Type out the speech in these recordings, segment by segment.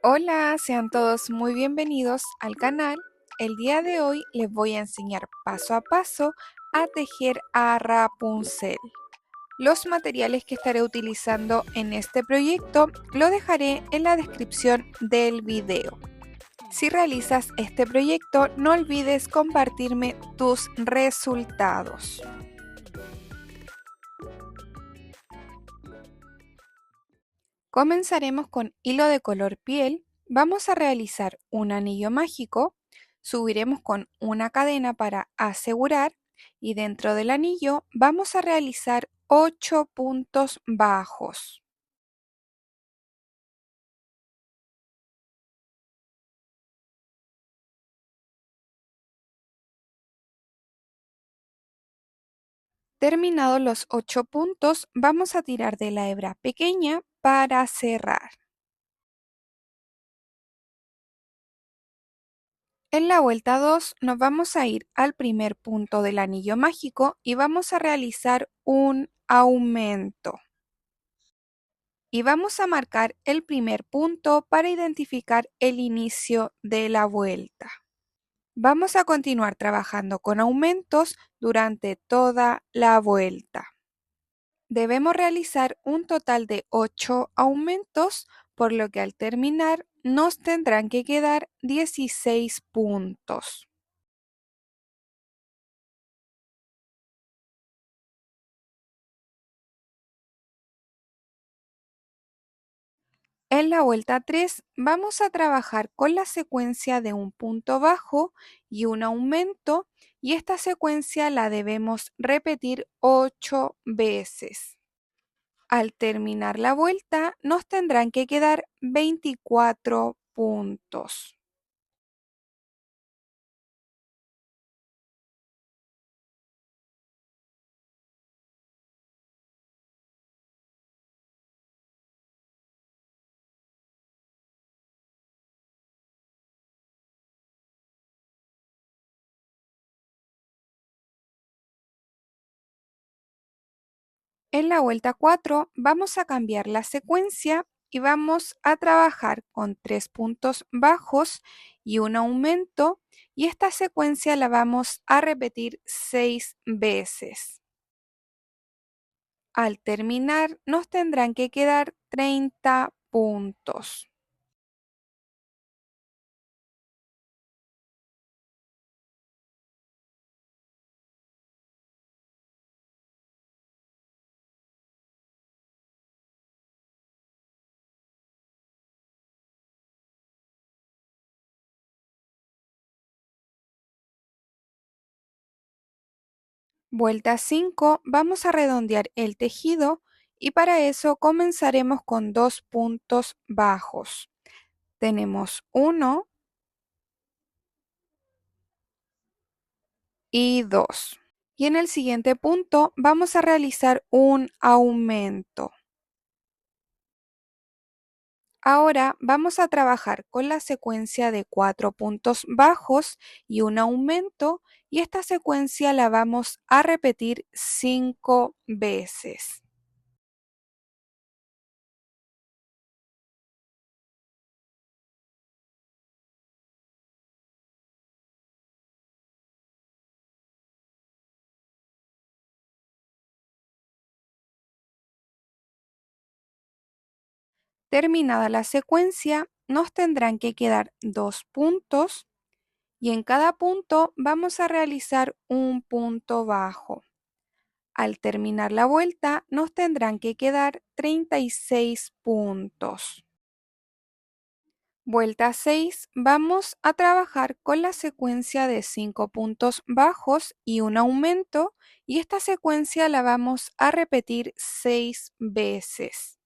Hola, sean todos muy bienvenidos al canal. El día de hoy les voy a enseñar paso a paso a tejer a Rapunzel. Los materiales que estaré utilizando en este proyecto lo dejaré en la descripción del video. Si realizas este proyecto, no olvides compartirme tus resultados. Comenzaremos con hilo de color piel. Vamos a realizar un anillo mágico. Subiremos con una cadena para asegurar y dentro del anillo vamos a realizar 8 puntos bajos. Terminados los 8 puntos, vamos a tirar de la hebra pequeña para cerrar. En la vuelta 2 nos vamos a ir al primer punto del anillo mágico y vamos a realizar un aumento. Y vamos a marcar el primer punto para identificar el inicio de la vuelta. Vamos a continuar trabajando con aumentos durante toda la vuelta. Debemos realizar un total de 8 aumentos, por lo que al terminar nos tendrán que quedar 16 puntos. En la vuelta 3 vamos a trabajar con la secuencia de un punto bajo y un aumento, y esta secuencia la debemos repetir 8 veces. Al terminar la vuelta nos tendrán que quedar 24 puntos. En la vuelta 4 vamos a cambiar la secuencia y vamos a trabajar con 3 puntos bajos y un aumento, y esta secuencia la vamos a repetir 6 veces. Al terminar nos tendrán que quedar 30 puntos. Vuelta 5 vamos a redondear el tejido y para eso comenzaremos con 2 puntos bajos. Tenemos 1 y 2. Y en el siguiente punto vamos a realizar un aumento. Ahora vamos a trabajar con la secuencia de 4 puntos bajos y un aumento, y esta secuencia la vamos a repetir 5 veces. Terminada la secuencia, nos tendrán que quedar 2 puntos y en cada punto vamos a realizar un punto bajo. Al terminar la vuelta, nos tendrán que quedar 36 puntos. Vuelta 6, vamos a trabajar con la secuencia de 5 puntos bajos y un aumento, y esta secuencia la vamos a repetir 6 veces.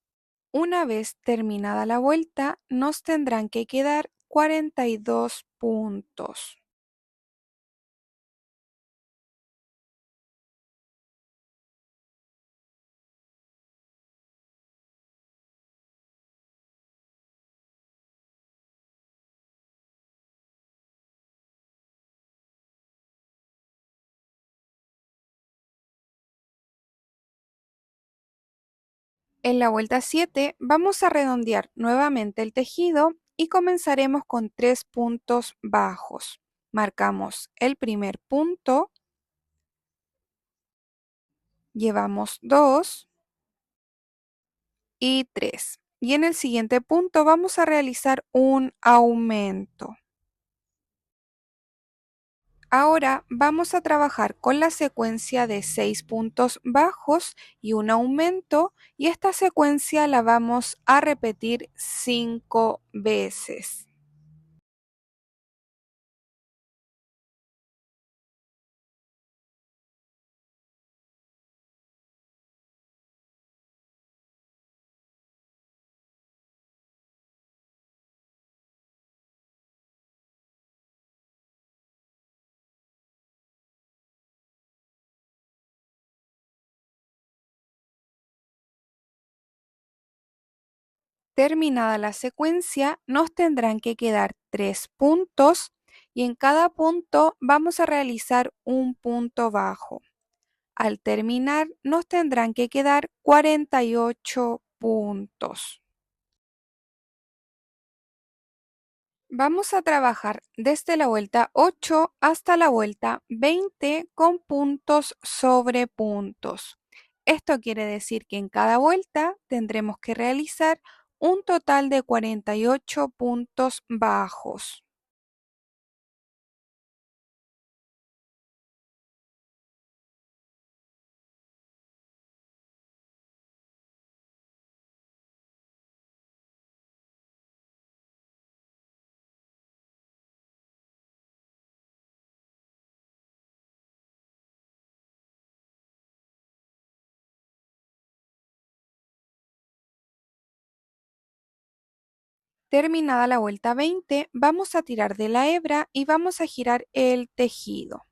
Una vez terminada la vuelta, nos tendrán que quedar 42 puntos. En la vuelta 7 vamos a redondear nuevamente el tejido y comenzaremos con 3 puntos bajos. Marcamos el primer punto, llevamos 2 y 3. Y en el siguiente punto vamos a realizar un aumento. Ahora vamos a trabajar con la secuencia de 6 puntos bajos y un aumento, y esta secuencia la vamos a repetir 5 veces. Terminada la secuencia, nos tendrán que quedar 3 puntos y en cada punto vamos a realizar un punto bajo. Al terminar, nos tendrán que quedar 48 puntos. Vamos a trabajar desde la vuelta 8 hasta la vuelta 20 con puntos sobre puntos. Esto quiere decir que en cada vuelta tendremos que realizar un total de 48 puntos bajos. Terminada la vuelta 20, vamos a tirar de la hebra y vamos a girar el tejido.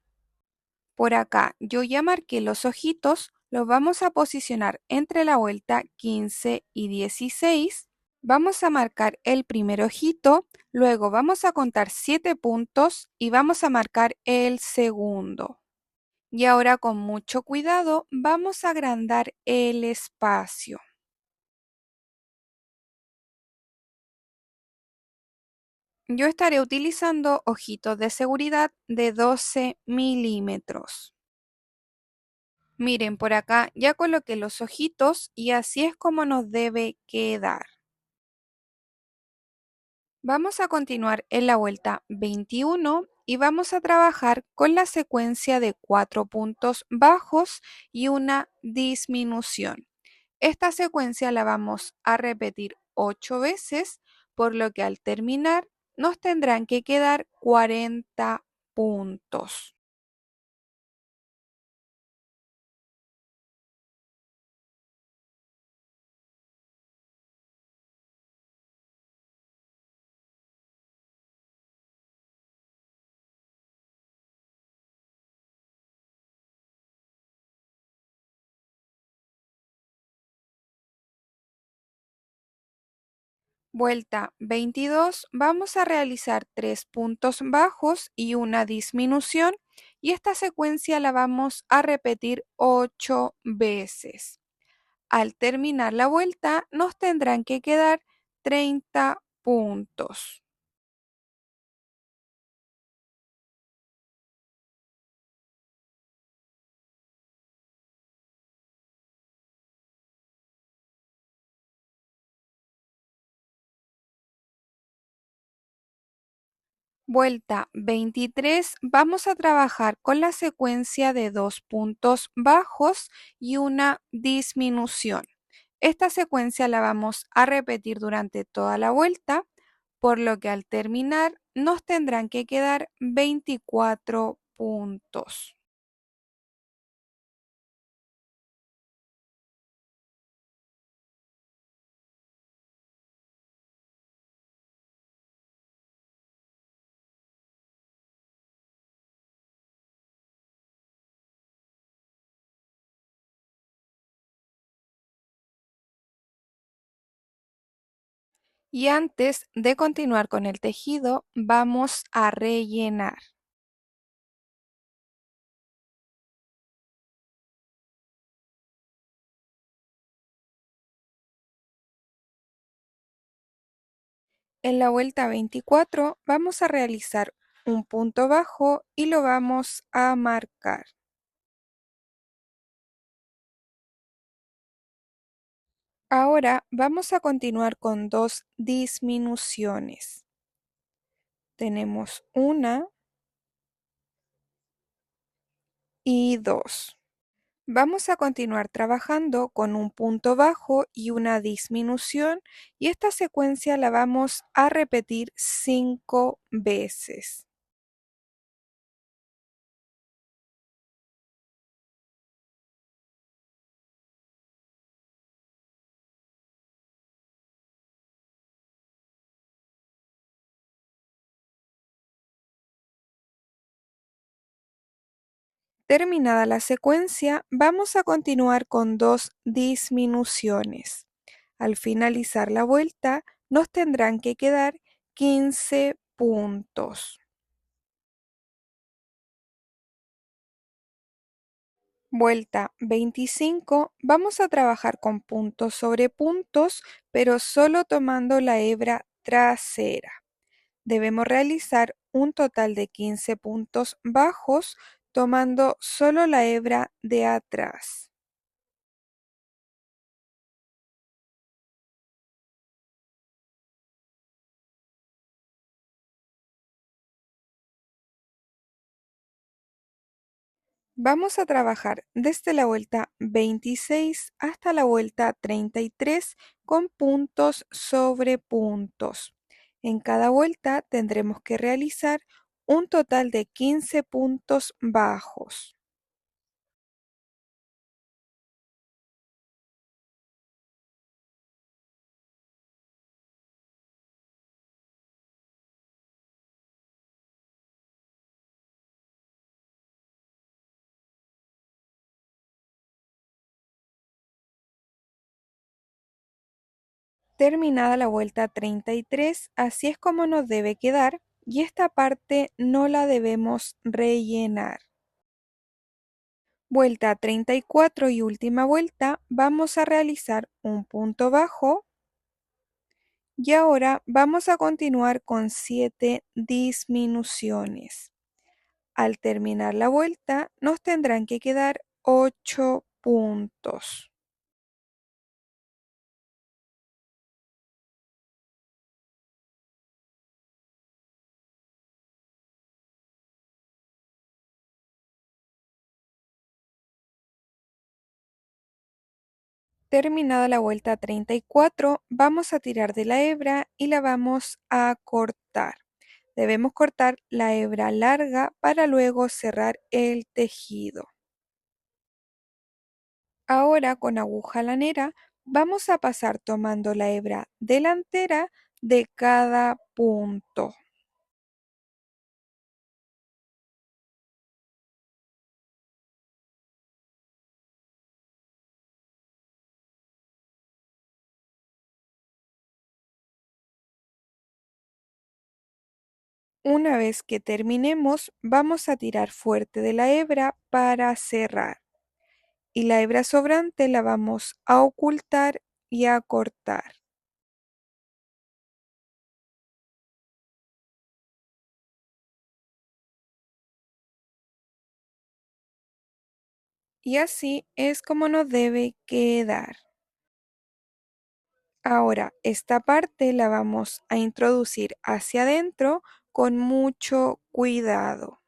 Por acá yo ya marqué los ojitos, los vamos a posicionar entre la vuelta 15 y 16. Vamos a marcar el primer ojito, luego vamos a contar 7 puntos y vamos a marcar el segundo. Y ahora con mucho cuidado vamos a agrandar el espacio. Yo estaré utilizando ojitos de seguridad de 12 milímetros. Miren, por acá ya coloqué los ojitos y así es como nos debe quedar. Vamos a continuar en la vuelta 21 y vamos a trabajar con la secuencia de 4 puntos bajos y una disminución. Esta secuencia la vamos a repetir 8 veces, por lo que al terminar nos tendrán que quedar 40 puntos. Vuelta 22, vamos a realizar 3 puntos bajos y una disminución, y esta secuencia la vamos a repetir 8 veces. Al terminar la vuelta nos tendrán que quedar 30 puntos. Vuelta 23, vamos a trabajar con la secuencia de 2 puntos bajos y una disminución. Esta secuencia la vamos a repetir durante toda la vuelta, por lo que al terminar nos tendrán que quedar 24 puntos. Y antes de continuar con el tejido, vamos a rellenar. En la vuelta 24 vamos a realizar un punto bajo y lo vamos a marcar. Ahora vamos a continuar con dos disminuciones. Tenemos una y dos. Vamos a continuar trabajando con un punto bajo y una disminución y esta secuencia la vamos a repetir 5 veces. Terminada la secuencia, vamos a continuar con dos disminuciones. Al finalizar la vuelta, nos tendrán que quedar 15 puntos. Vuelta 25, vamos a trabajar con puntos sobre puntos, pero solo tomando la hebra trasera. Debemos realizar un total de 15 puntos bajos tomando solo la hebra de atrás. Vamos a trabajar desde la vuelta 26 hasta la vuelta 33 con puntos sobre puntos. En cada vuelta tendremos que realizar un total de 15 puntos bajos. Terminada la vuelta 33, así es como nos debe quedar y esta parte no la debemos rellenar. Vuelta 34 y última vuelta, vamos a realizar un punto bajo y ahora vamos a continuar con 7 disminuciones. Al terminar la vuelta, nos tendrán que quedar 8 puntos. Terminada la vuelta 34, vamos a tirar de la hebra y la vamos a cortar. Debemos cortar la hebra larga para luego cerrar el tejido. Ahora con aguja lanera vamos a pasar tomando la hebra delantera de cada punto. Una vez que terminemos, vamos a tirar fuerte de la hebra para cerrar. Y la hebra sobrante la vamos a ocultar y a cortar. Y así es como nos debe quedar. Ahora, esta parte la vamos a introducir hacia adentro con mucho cuidado.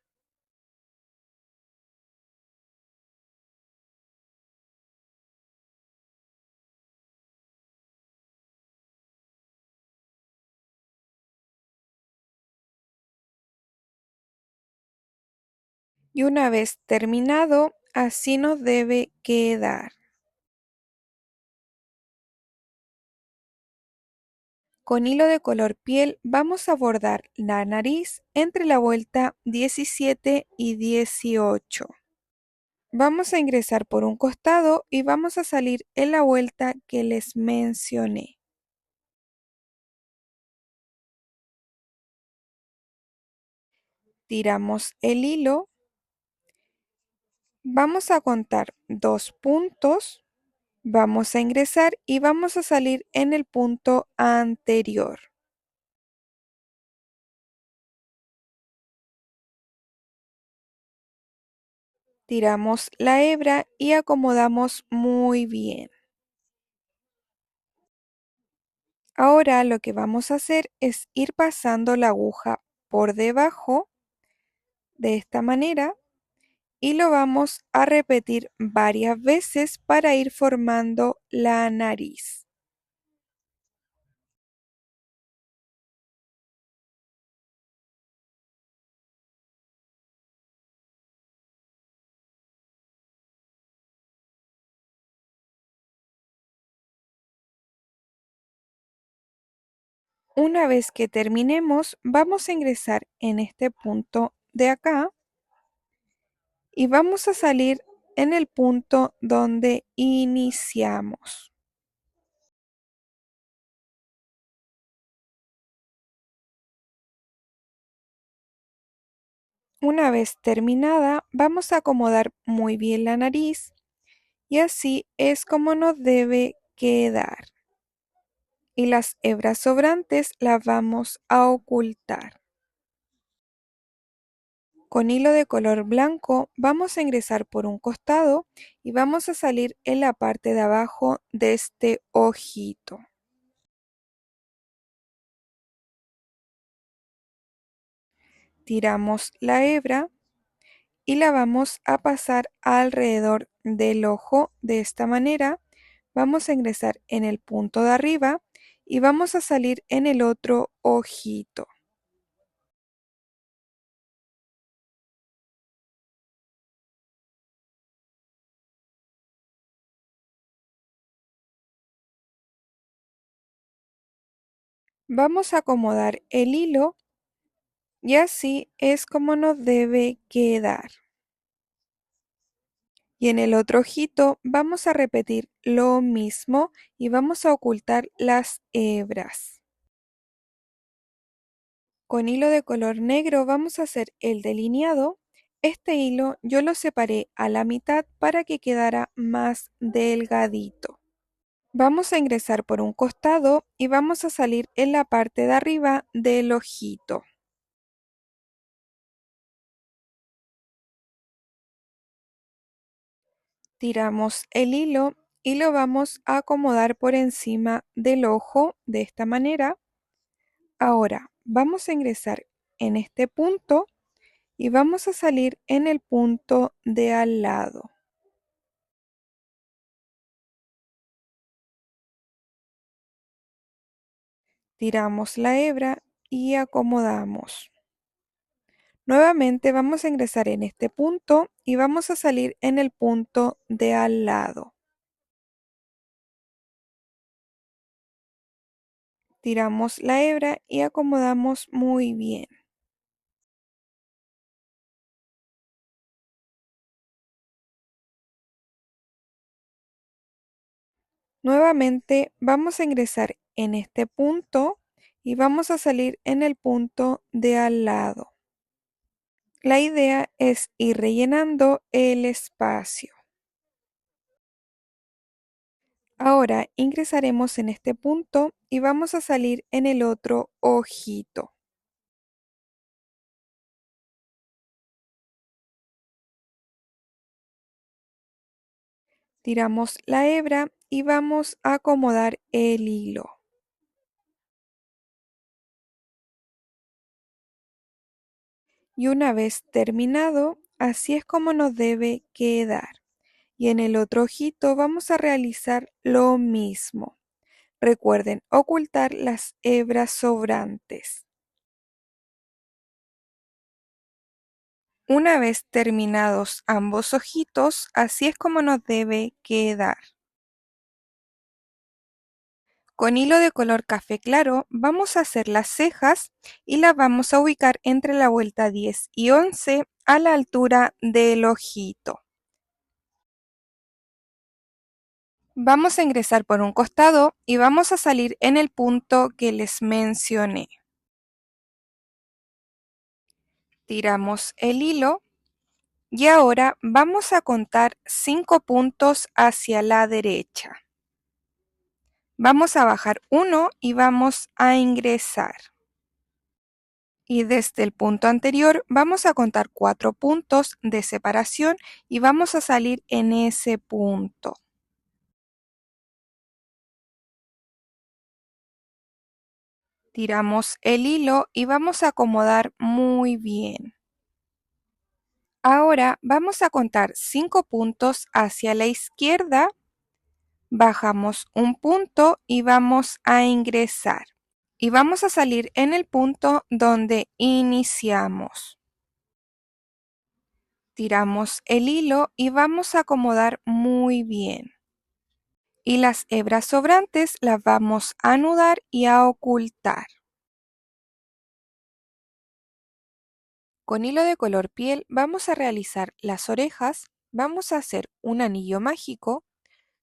Y una vez terminado, así nos debe quedar. Con hilo de color piel vamos a bordar la nariz entre la vuelta 17 y 18. Vamos a ingresar por un costado y vamos a salir en la vuelta que les mencioné. Tiramos el hilo, vamos a contar 2 puntos, vamos a ingresar y vamos a salir en el punto anterior. Tiramos la hebra y acomodamos muy bien. Ahora lo que vamos a hacer es ir pasando la aguja por debajo de esta manera y lo vamos a repetir varias veces para ir formando la nariz. Una vez que terminemos, vamos a ingresar en este punto de acá y vamos a salir en el punto donde iniciamos. Una vez terminada, vamos a acomodar muy bien la nariz y así es como nos debe quedar. Y las hebras sobrantes las vamos a ocultar. Con hilo de color blanco vamos a ingresar por un costado y vamos a salir en la parte de abajo de este ojito. Tiramos la hebra y la vamos a pasar alrededor del ojo de esta manera. Vamos a ingresar en el punto de arriba y vamos a salir en el otro ojito. Vamos a acomodar el hilo y así es como nos debe quedar. Y en el otro ojito vamos a repetir lo mismo y vamos a ocultar las hebras. Con hilo de color negro vamos a hacer el delineado. Este hilo yo lo separé a la mitad para que quedara más delgadito. Vamos a ingresar por un costado y vamos a salir en la parte de arriba del ojito. Tiramos el hilo y lo vamos a acomodar por encima del ojo de esta manera. Ahora vamos a ingresar en este punto y vamos a salir en el punto de al lado. Tiramos la hebra y acomodamos. Nuevamente vamos a ingresar en este punto y vamos a salir en el punto de al lado. Tiramos la hebra y acomodamos muy bien. Nuevamente vamos a ingresar en este punto y vamos a salir en el punto de al lado. La idea es ir rellenando el espacio. Ahora ingresaremos en este punto y vamos a salir en el otro ojito. Tiramos la hebra y vamos a acomodar el hilo. Y una vez terminado, así es como nos debe quedar. Y en el otro ojito vamos a realizar lo mismo. Recuerden ocultar las hebras sobrantes. Una vez terminados ambos ojitos, así es como nos debe quedar. Con hilo de color café claro vamos a hacer las cejas y las vamos a ubicar entre la vuelta 10 y 11 a la altura del ojito. Vamos a ingresar por un costado y vamos a salir en el punto que les mencioné. Tiramos el hilo y ahora vamos a contar 5 puntos hacia la derecha. Vamos a bajar uno y vamos a ingresar. Y desde el punto anterior vamos a contar 4 puntos de separación y vamos a salir en ese punto. Tiramos el hilo y vamos a acomodar muy bien. Ahora vamos a contar 5 puntos hacia la izquierda, bajamos un punto y vamos a ingresar. Y vamos a salir en el punto donde iniciamos. Tiramos el hilo y vamos a acomodar muy bien. Y las hebras sobrantes las vamos a anudar y a ocultar. Con hilo de color piel vamos a realizar las orejas, vamos a hacer un anillo mágico,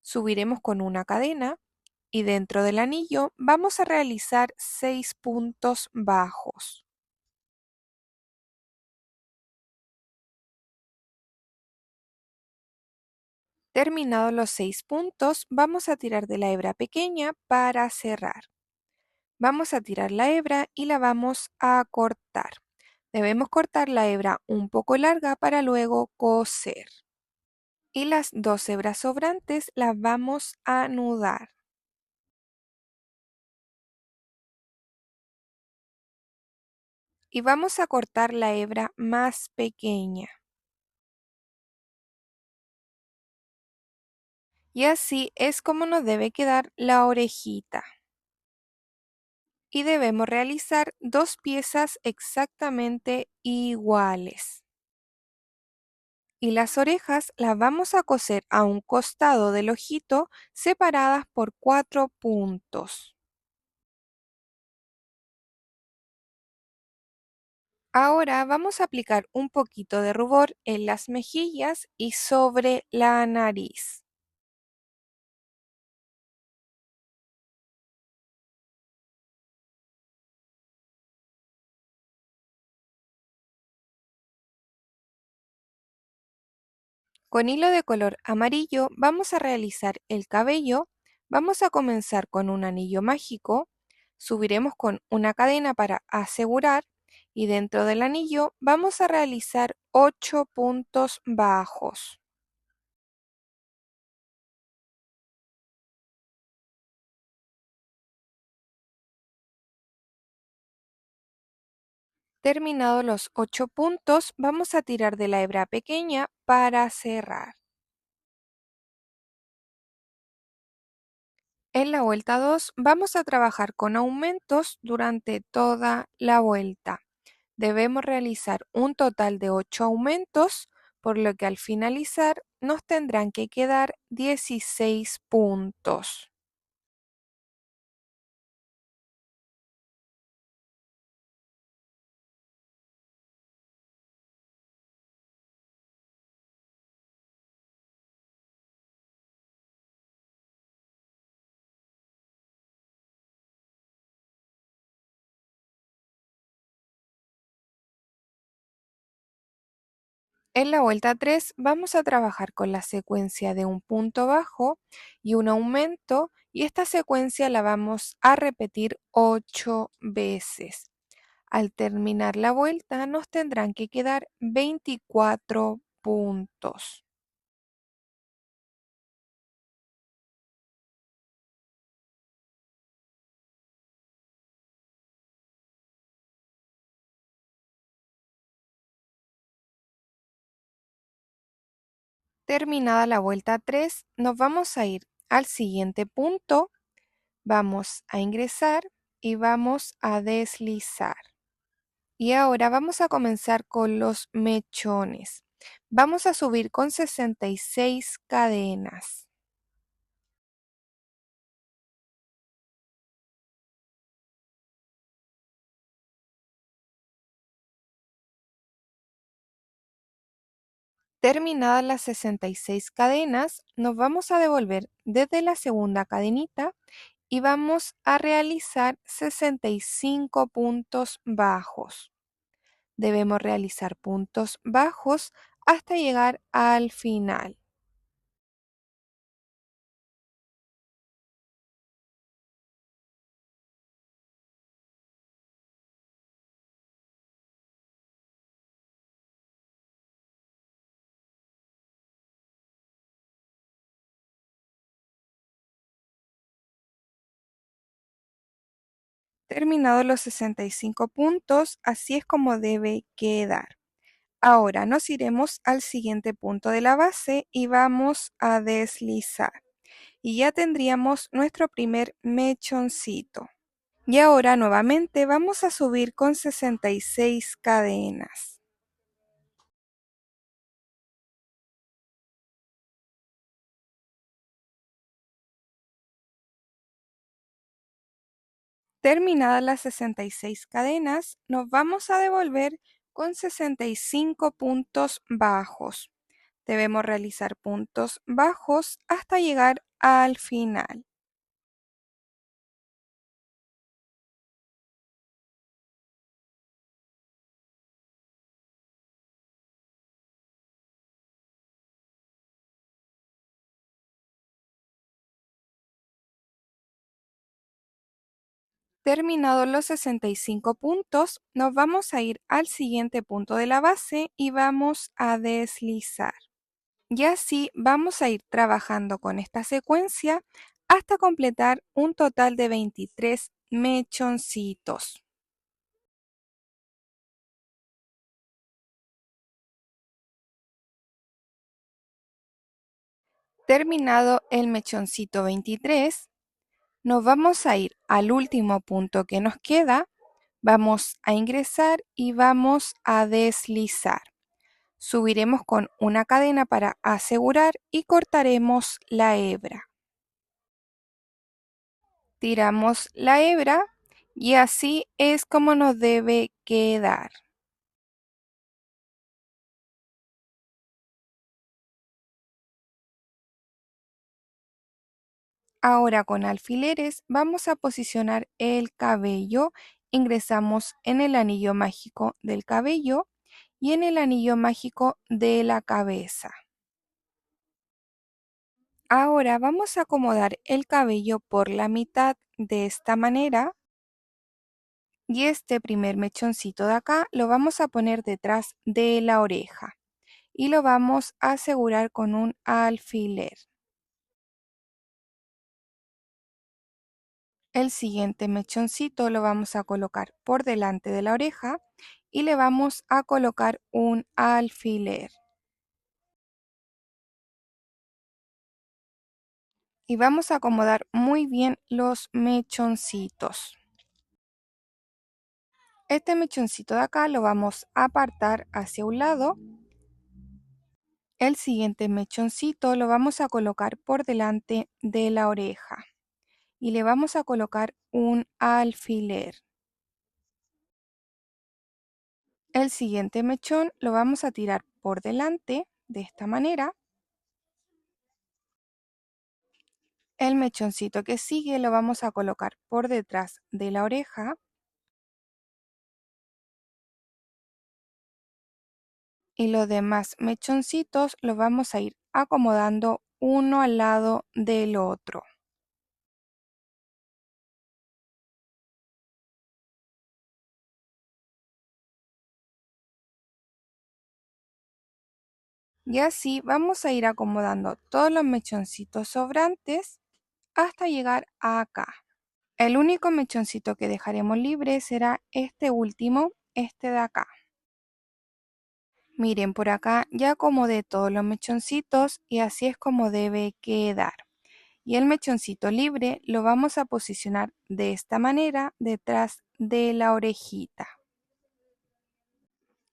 subiremos con una cadena y dentro del anillo vamos a realizar 6 puntos bajos. Terminados los 6 puntos, vamos a tirar de la hebra pequeña para cerrar. Vamos a tirar la hebra y la vamos a cortar. Debemos cortar la hebra un poco larga para luego coser. Y las 2 hebras sobrantes las vamos a anudar. Y vamos a cortar la hebra más pequeña. Y así es como nos debe quedar la orejita. Y debemos realizar 2 piezas exactamente iguales. Y las orejas las vamos a coser a un costado del ojito separadas por 4 puntos. Ahora vamos a aplicar un poquito de rubor en las mejillas y sobre la nariz. Con hilo de color amarillo vamos a realizar el cabello. Vamos a comenzar con un anillo mágico, subiremos con una cadena para asegurar y dentro del anillo vamos a realizar 8 puntos bajos. Terminados los 8 puntos, vamos a tirar de la hebra pequeña para cerrar. En la vuelta 2 vamos a trabajar con aumentos durante toda la vuelta. Debemos realizar un total de 8 aumentos, por lo que al finalizar nos tendrán que quedar 16 puntos. En la vuelta 3 vamos a trabajar con la secuencia de un punto bajo y un aumento y esta secuencia la vamos a repetir 8 veces. Al terminar la vuelta nos tendrán que quedar 24 puntos. Terminada la vuelta 3, nos vamos a ir al siguiente punto, vamos a ingresar y vamos a deslizar. Y ahora vamos a comenzar con los mechones. Vamos a subir con 66 cadenas. Terminadas las 66 cadenas, nos vamos a devolver desde la segunda cadenita y vamos a realizar 65 puntos bajos. Debemos realizar puntos bajos hasta llegar al final. Terminados los 65 puntos, así es como debe quedar. Ahora nos iremos al siguiente punto de la base y vamos a deslizar. Y ya tendríamos nuestro primer mechoncito. Y ahora nuevamente vamos a subir con 66 cadenas. Terminadas las 66 cadenas, nos vamos a devolver con 65 puntos bajos. Debemos realizar puntos bajos hasta llegar al final. Terminados los 65 puntos, nos vamos a ir al siguiente punto de la base y vamos a deslizar. Y así vamos a ir trabajando con esta secuencia hasta completar un total de 23 mechoncitos. Terminado el mechoncito 23, nos vamos a ir al último punto que nos queda, vamos a ingresar y vamos a deslizar. Subiremos con una cadena para asegurar y cortaremos la hebra. Tiramos la hebra y así es como nos debe quedar. Ahora con alfileres vamos a posicionar el cabello. Ingresamos en el anillo mágico del cabello y en el anillo mágico de la cabeza. Ahora vamos a acomodar el cabello por la mitad de esta manera y este primer mechoncito de acá lo vamos a poner detrás de la oreja y lo vamos a asegurar con un alfiler. El siguiente mechoncito lo vamos a colocar por delante de la oreja y le vamos a colocar un alfiler. Y vamos a acomodar muy bien los mechoncitos. Este mechoncito de acá lo vamos a apartar hacia un lado. El siguiente mechoncito lo vamos a colocar por delante de la oreja y le vamos a colocar un alfiler. El siguiente mechón lo vamos a tirar por delante de esta manera. El mechoncito que sigue lo vamos a colocar por detrás de la oreja y los demás mechoncitos los vamos a ir acomodando uno al lado del otro. Y así vamos a ir acomodando todos los mechoncitos sobrantes hasta llegar acá. El único mechoncito que dejaremos libre será este último, este de acá. Miren, por acá ya acomodé todos los mechoncitos y así es como debe quedar. Y el mechoncito libre lo vamos a posicionar de esta manera detrás de la orejita.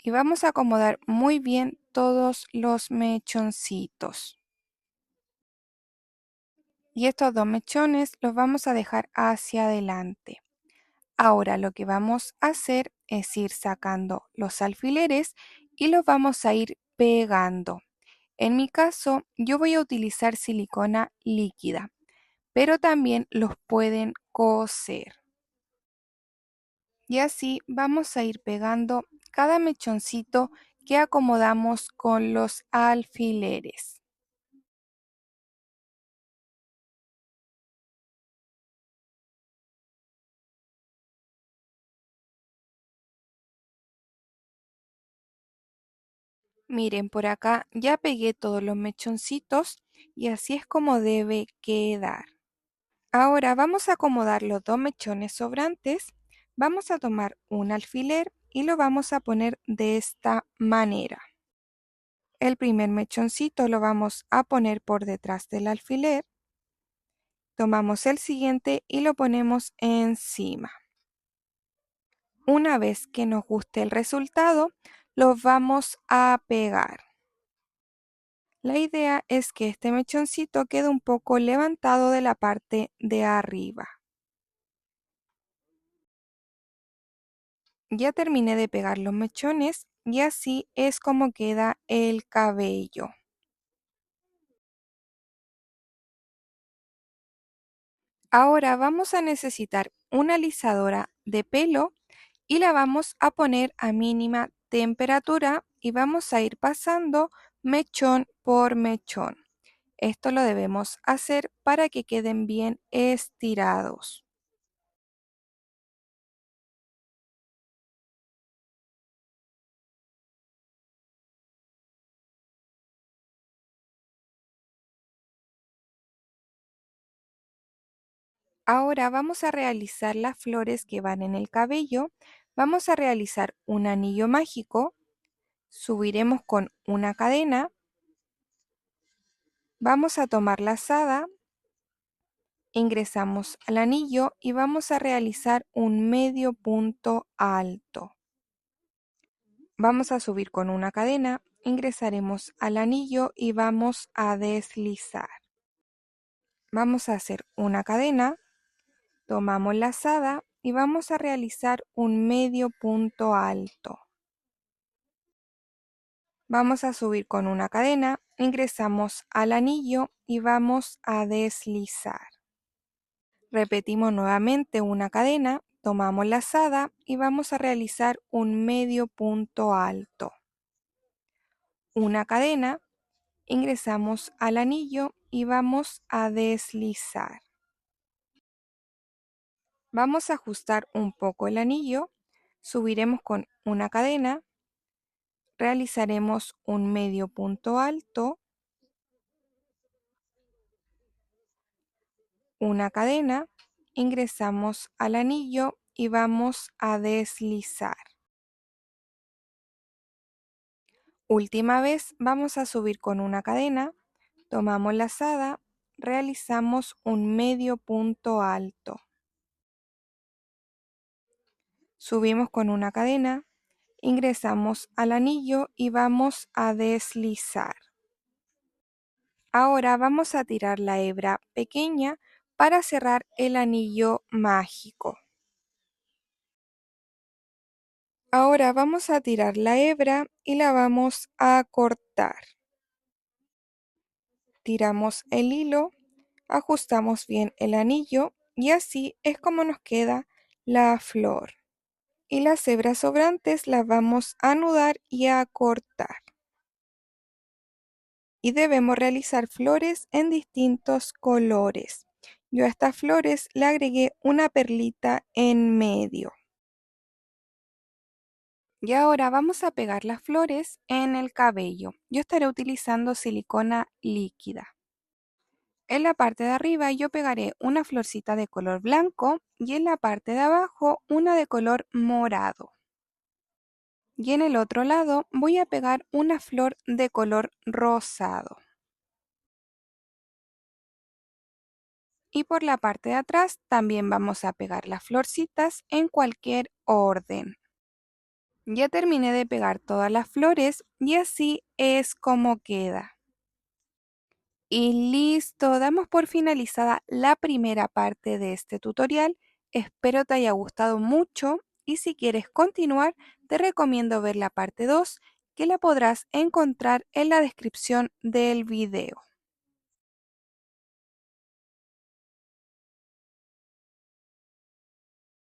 Y vamos a acomodar muy bien todos los mechoncitos. Y estos dos mechones los vamos a dejar hacia adelante. Ahora lo que vamos a hacer es ir sacando los alfileres y los vamos a ir pegando. En mi caso, yo voy a utilizar silicona líquida, pero también los pueden coser. Y así vamos a ir pegando cada mechoncito que acomodamos con los alfileres. Miren, por acá ya pegué todos los mechoncitos y así es como debe quedar. Ahora vamos a acomodar los dos mechones sobrantes Vamos a tomar un alfiler y lo vamos a poner de esta manera. El primer mechoncito lo vamos a poner por detrás del alfiler. Tomamos el siguiente y lo ponemos encima. Una vez que nos guste el resultado, lo vamos a pegar. La idea es que este mechoncito quede un poco levantado de la parte de arriba. Ya terminé de pegar los mechones y así es como queda el cabello. Ahora vamos a necesitar una alisadora de pelo y la vamos a poner a mínima temperatura y vamos a ir pasando mechón por mechón. Esto lo debemos hacer para que queden bien estirados. Ahora vamos a realizar las flores que van en el cabello. Vamos a realizar un anillo mágico. Subiremos con una cadena. Vamos a tomar lazada. Ingresamos al anillo y vamos a realizar un medio punto alto. Vamos a subir con una cadena. Ingresaremos al anillo y vamos a deslizar. Vamos a hacer una cadena. Tomamos lazada y vamos a realizar un medio punto alto. Vamos a subir con una cadena, ingresamos al anillo y vamos a deslizar. Repetimos nuevamente una cadena, tomamos lazada y vamos a realizar un medio punto alto. Una cadena, ingresamos al anillo y vamos a deslizar. Vamos a ajustar un poco el anillo, subiremos con una cadena, realizaremos un medio punto alto, una cadena, ingresamos al anillo y vamos a deslizar. Última vez vamos a subir con una cadena, tomamos lazada, realizamos un medio punto alto. Subimos con una cadena, ingresamos al anillo y vamos a deslizar. Ahora vamos a tirar la hebra pequeña para cerrar el anillo mágico. Ahora vamos a tirar la hebra y la vamos a cortar. Tiramos el hilo, ajustamos bien el anillo y así es como nos queda la flor. Y las hebras sobrantes las vamos a anudar y a cortar. Y debemos realizar flores en distintos colores. Yo a estas flores le agregué una perlita en medio. Y ahora vamos a pegar las flores en el cabello. Yo estaré utilizando silicona líquida. En la parte de arriba yo pegaré una florcita de color blanco y en la parte de abajo una de color morado. Y en el otro lado voy a pegar una flor de color rosado. Y por la parte de atrás también vamos a pegar las florcitas en cualquier orden. Ya terminé de pegar todas las flores y así es como queda. Y listo, damos por finalizada la primera parte de este tutorial. Espero te haya gustado mucho y si quieres continuar, te recomiendo ver la parte 2 que la podrás encontrar en la descripción del video.